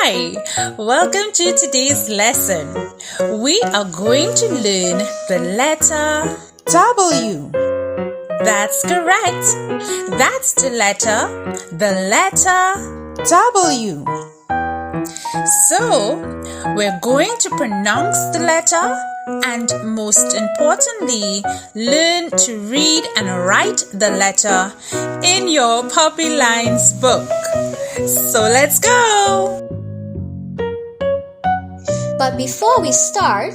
Hi, welcome to today's lesson. We are going to learn the letter W. That's correct. That's the letter W. So, we're going to pronounce the letter and most importantly, learn to read and write the letter in your Puppy Lines book. So let's go! But before we start,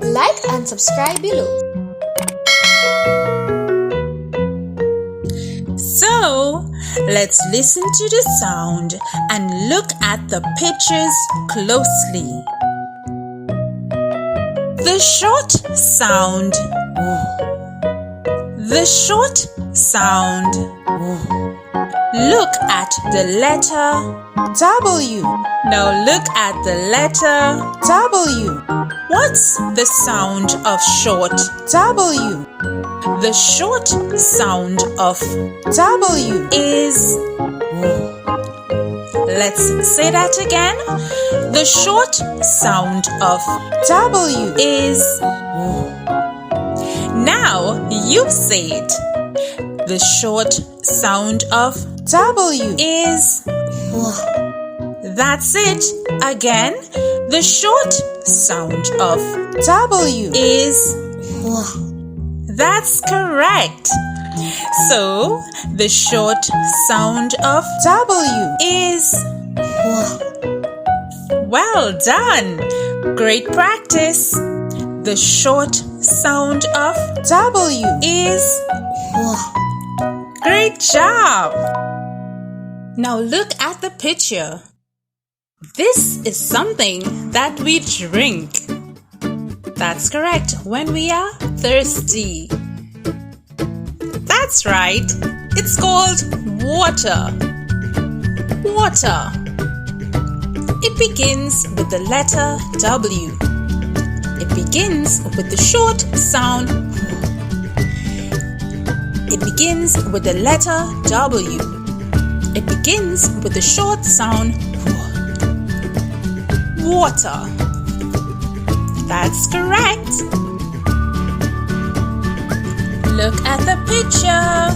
like and subscribe below. So, let's listen to the sound and look at the pictures closely. The short sound W. The short sound W. Look at the letter W. Now look at the letter W. What's the sound of short? W. The short sound of W. is W. Let's say that again. The short sound of W. is W. Now you say it. The short sound of W. is W. That's it. Again, the short sound of W. is W. That's correct. So, the short sound of W. is W. Well done. Great practice. The short sound of W. is W. Great job. Now look at the picture. This is something that we drink. That's correct, when we are thirsty. That's right. It's called water. Water. It begins with the letter W. It begins with the short sound W. It begins with the letter W. It begins with the short sound W. Water. That's correct. Look at the picture.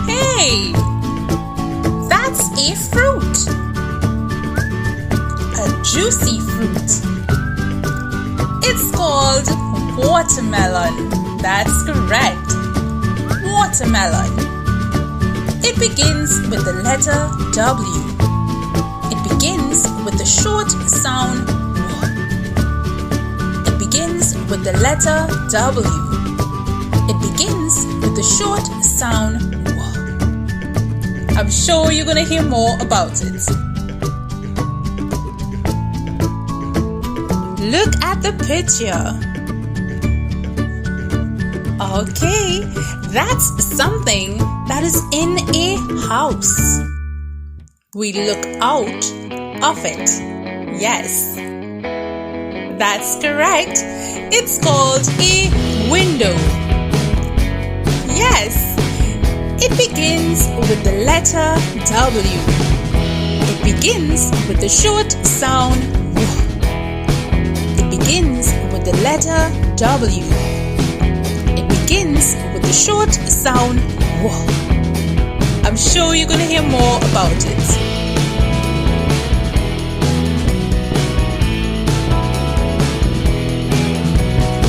Hey, that's a fruit. A juicy fruit. It's called watermelon. That's correct. Watermelon. It begins with the letter W. It begins with the short sound W. It begins with the letter W. It begins with the short sound W. I'm sure you're going to hear more about it. Look at the picture. Okay, that's something that is in a house. We look out of it. Yes, that's correct. It's called a window. Yes, it begins with the letter W. It begins with the short sound W. It begins with the letter W. It begins with the short sound W. I'm sure you're going to hear more about it.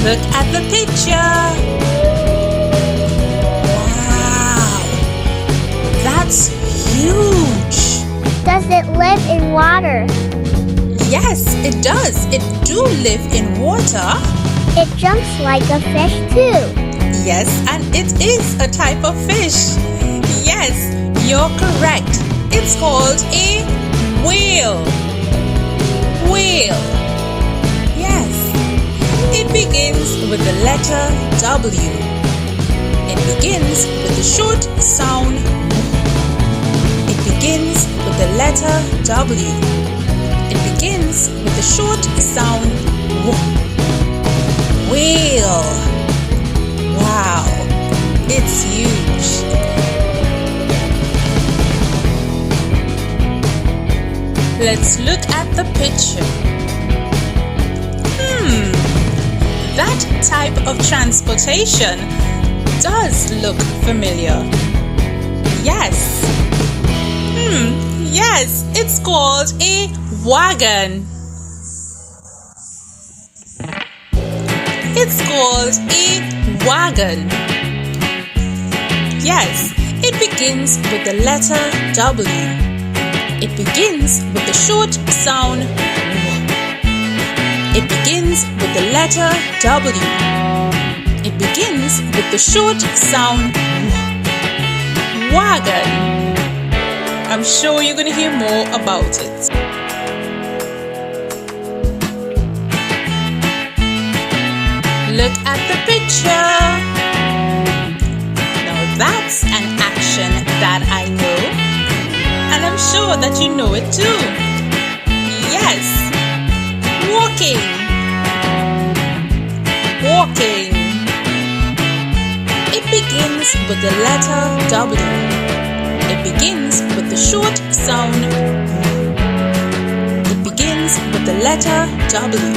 Look at the picture. Wow, that's huge. Does it live in water? Yes, it does. It do live in water. It jumps like a fish too. Yes, and it is a type of fish. Yes, you're correct. It's called a whale. Whale. Yes. It begins with the letter W. It begins with the short sound W. It begins with the letter W. It begins with the short sound W. Whale. Wow, it's huge. Let's look at the picture. That type of transportation does look familiar. Yes. Yes, it's called a wagon. It's called a wagon. Yes, it begins with the letter W. It begins with the short sound W. It begins with the letter W. It begins with the short sound W. Wagon. I'm sure you're going to hear more about it. Look at the picture. Now that's an action that I know, and I'm sure that you know it too. Yes, walking. Walking. It begins with the letter W. It begins with the short sound W. It begins with the letter W.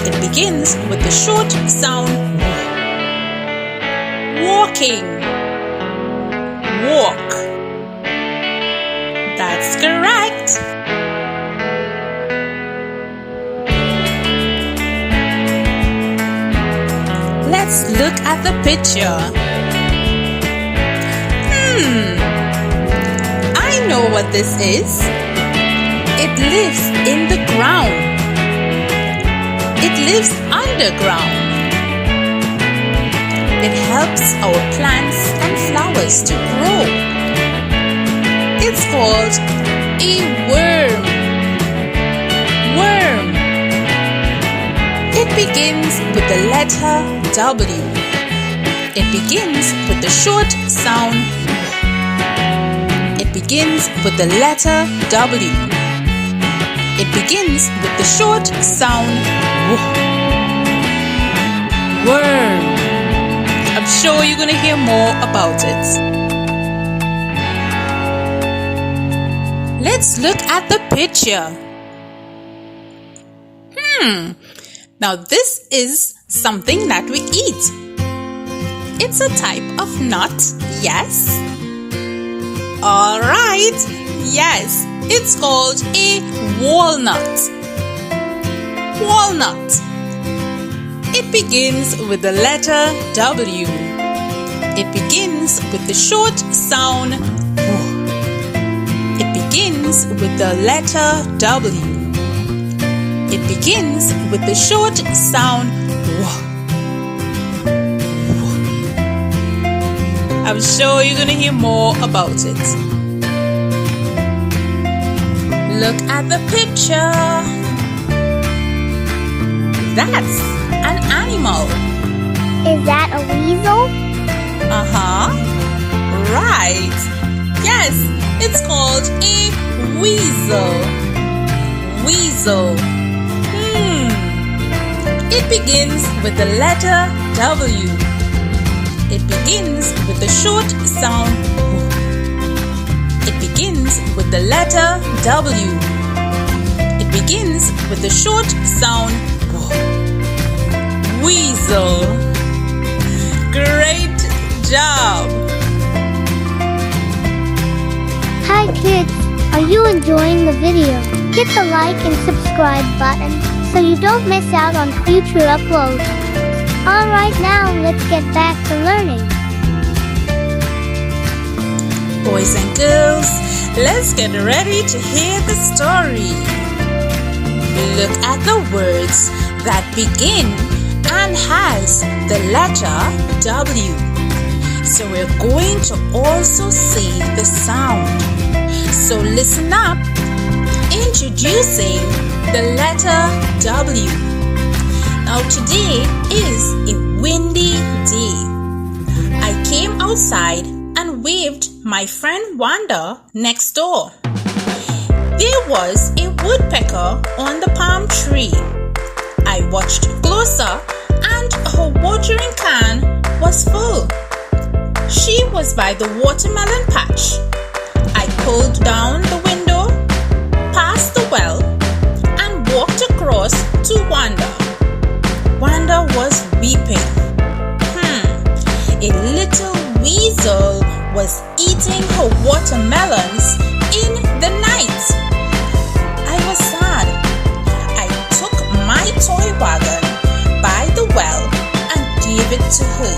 It begins with the short sound W. Walking. Walk. That's correct. Let's look at the picture. I know what this is. It lives in the ground. It lives underground. It helps our plants and flowers to grow. It's called a worm. Worm. It begins with the letter W. It begins with the short sound W. It begins with the letter W. It begins with the short sound W. Worm. I'm sure you're going to hear more about it. Let's look at the picture. Now this is something that we eat. It's a type of nut, yes? Alright, yes, it's called a walnut. Walnut. It begins with the letter W. It begins with the short sound W. It begins with the letter W. It begins with the short sound W. I'm sure you're going to hear more about it. Look at the picture. That's an animal. Is that a weasel? Right. Yes, it's called a weasel. Weasel. It begins with the letter W. It begins with the short sound W. It begins with the letter W. It begins with the short sound W. Weasel. Great job. Hi kids, are you enjoying the video? Hit the like and subscribe button so you don't miss out on future uploads. Alright, now let's get back to learning. Boys and girls, let's get ready to hear the story. Look at the words that begin and has the letter W. So we're going to also say the sound. So listen up. Introducing the letter W. Now today is a windy day. I came outside and waved my friend Wanda next door. There was a woodpecker on the palm tree. I watched closer and her watering can was full. She was by the watermelon patch. I pulled down the window, Hazel was eating her watermelons in the night. I was sad. I took my toy wagon by the well and gave it to her.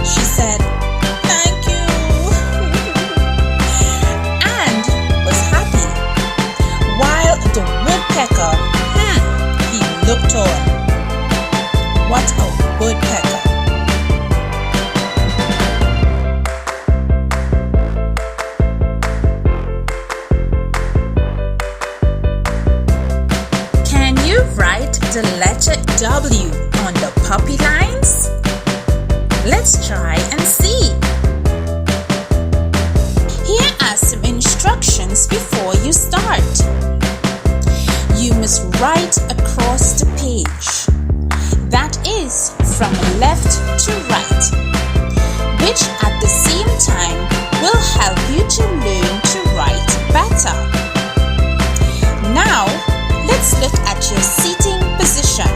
She said, "Thank you," and was happy. While the woodpecker, he looked on. What a woodpecker! Can you write the letter W on the puppy lines? Let's try and see. Here are some instructions before you start. You must write across the page. That is from left to right, which at the same time will help you to learn to write better. Now, let's look at your seating position.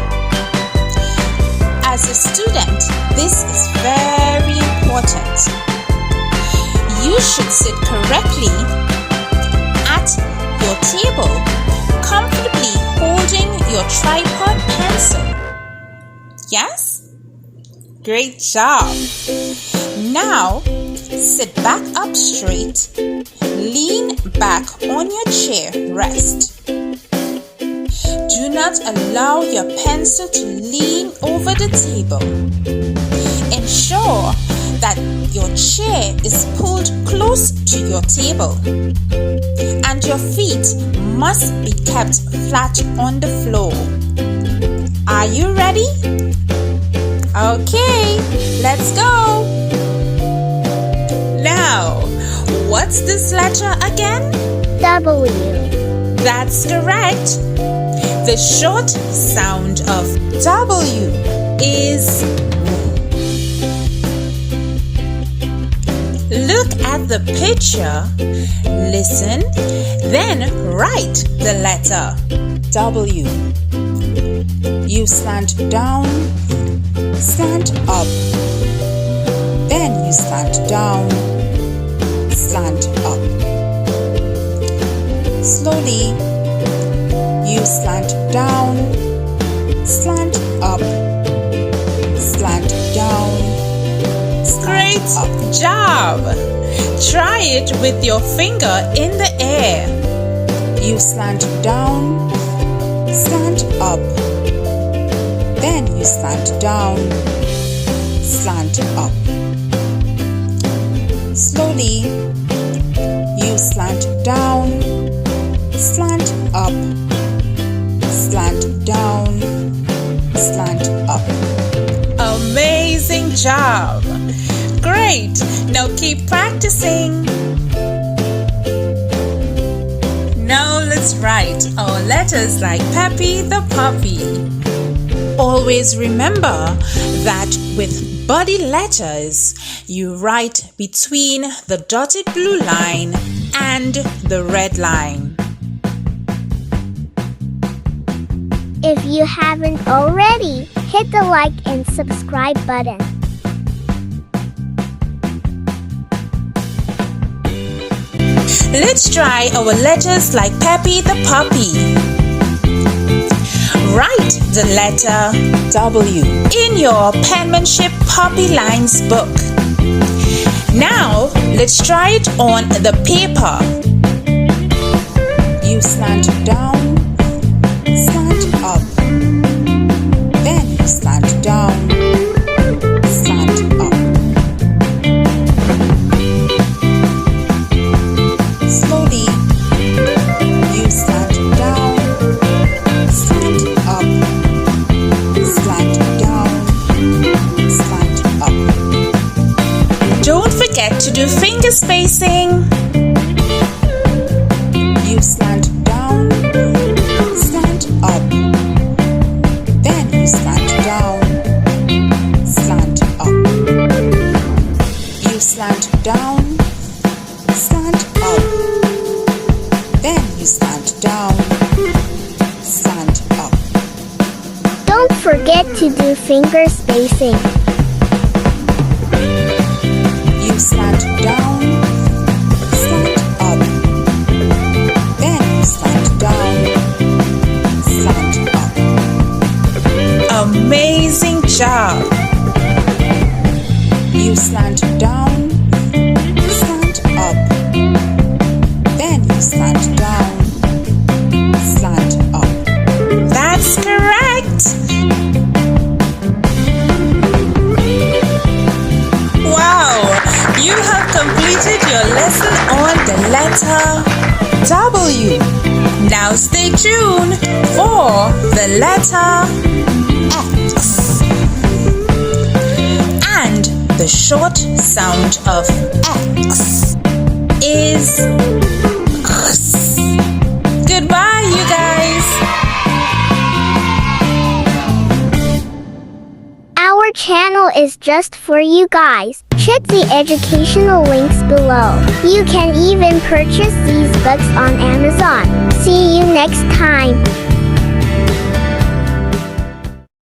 As a student, this is very important. You should sit correctly at your table, comfortably holding your tripod pencil. Yes? Great job! Now, sit back up straight, lean back on your chair, rest. Do not allow your pencil to lean over the table. Ensure that your chair is pulled close to your table, and your feet must be kept flat on the floor. Are you ready? Okay, let's go! Now, what's this letter again? W. That's correct. The short sound of W is look at the picture, listen, then write the letter W. You slant down, slant up, then you slant down, slant up. Slowly, you slant down, slant up, slant down, slant Great up. job! Try it with your finger in the air. You slant down, slant up, then you slant down, slant up. Slowly, you slant down, slant up, slant down, slant up. Amazing job! Great! Now keep practicing. Now let's write our letters like Peppy the puppy. Always remember that with body letters, you write between the dotted blue line and the red line. If you haven't already, hit the like and subscribe button. Let's try our letters like Peppy the puppy. Write the letter W in your penmanship puppy lines book. Now, let's try it on the paper. You slant down, slant up, then you slant down, slant up. Slowly, you slant down, slant up, slant down, slant up. Don't forget to do finger spacing. You slant down, slant up, then you slant down, slant up. You slant down, slant up, then you slant down, slant up. Don't forget to do finger spacing. You slant down, slant up. Then you slant down, slant up. Amazing job! You slant down, slant up. Then you slant down, slant up. That's correct! Wow! You have completed your lesson on the letter W. Now stay tuned for the letter X. And the short sound of X is X. Goodbye, you guys. Our channel is just for you guys. Check the educational links below. You can even purchase these books on Amazon. See you next time.